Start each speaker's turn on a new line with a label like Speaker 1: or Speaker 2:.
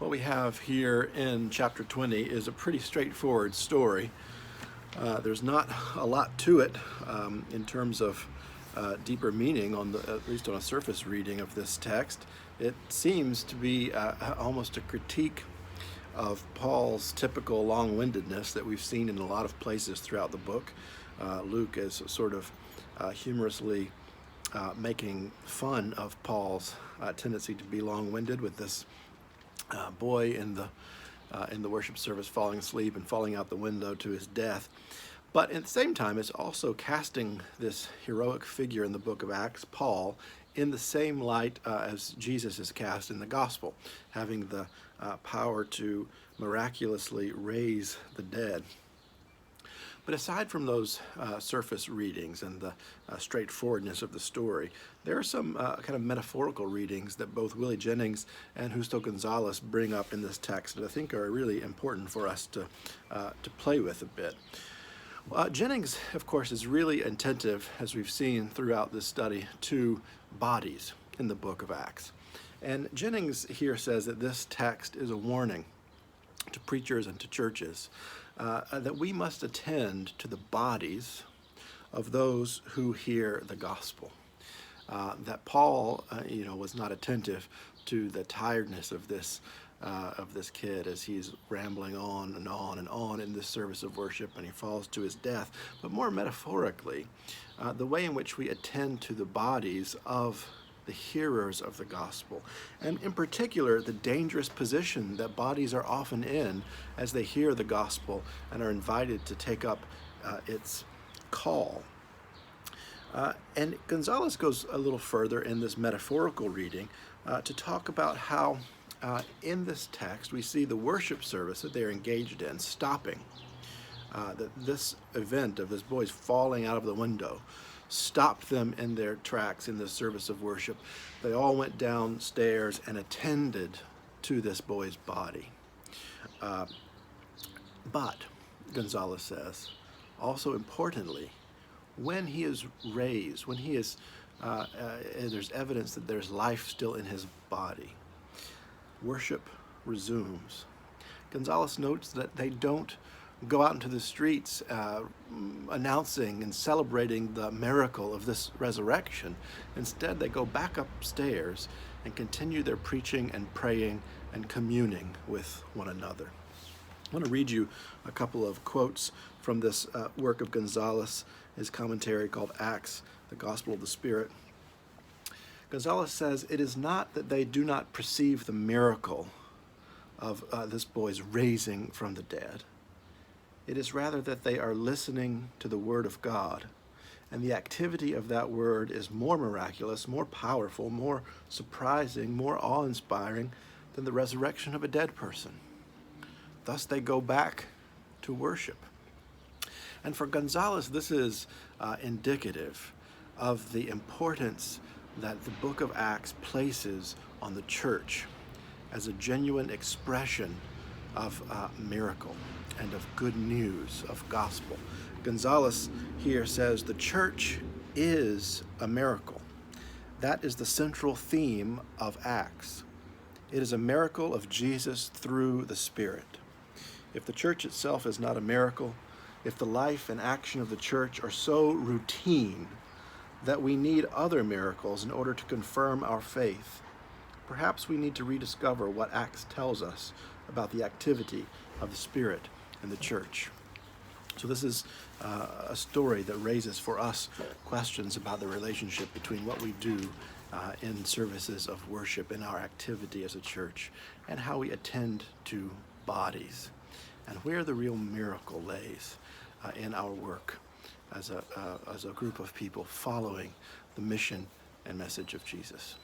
Speaker 1: What we have here in chapter 20 is a pretty straightforward story. There's not a lot to it in terms of deeper meaning, at least on a surface reading of this text. It seems to be almost a critique of Paul's typical long-windedness that we've seen in a lot of places throughout the book. Luke is sort of humorously making fun of Paul's tendency to be long-winded with this boy in the worship service falling asleep and falling out the window to his death. But at the same time, it's also casting this heroic figure in the book of Acts, Paul, in the same light as Jesus is cast in the gospel, having the power to miraculously raise the dead. But aside from those surface readings and the straightforwardness of the story, there are some kind of metaphorical readings that both Willie Jennings and Justo Gonzalez bring up in this text that I think are really important for us to play with a bit. Jennings, of course, is really attentive, as we've seen throughout this study, to bodies in the book of Acts. And Jennings here says that this text is a warning to preachers and to churches that we must attend to the bodies of those who hear the gospel. That Paul, was not attentive to the tiredness of this kid as he's rambling on and on and on in this service of worship, and he falls to his death. But more metaphorically, the way in which we attend to the bodies of the hearers of the gospel, and in particular the dangerous position that bodies are often in as they hear the gospel and are invited to take up its call. And Gonzalez goes a little further in this metaphorical reading to talk about how in this text we see the worship service that they're engaged in stopping. That this event of this boy's falling out of the window stopped them in their tracks in the service of worship. They all went downstairs and attended to this boy's body. But, Gonzalez says, also importantly, when he is raised, when he is, there's evidence that there's life still in his body, worship resumes. Gonzalez notes that they don't go out into the streets announcing and celebrating the miracle of this resurrection. Instead, they go back upstairs and continue their preaching and praying and communing with one another. I want to read you a couple of quotes from this work of Gonzalez, his commentary called Acts, the Gospel of the Spirit. Gonzalez says, "It is not that they do not perceive the miracle of this boy's raising from the dead. It is rather that they are listening to the Word of God, and the activity of that Word is more miraculous, more powerful, more surprising, more awe-inspiring than the resurrection of a dead person. Thus they go back to worship." And for Gonzalez, this is indicative of the importance that the book of Acts places on the church as a genuine expression of miracle and of good news, of gospel. Gonzalez here says the church is a miracle. That is the central theme of Acts. It is a miracle of Jesus through the Spirit. If the church itself is not a miracle, if the life and action of the church are so routine that we need other miracles in order to confirm our faith, perhaps we need to rediscover what Acts tells us about the activity of the Spirit in the church. So this is a story that raises for us questions about the relationship between what we do in services of worship, in our activity as a church, and how we attend to bodies, and where the real miracle lays in our work as a group of people following the mission and message of Jesus.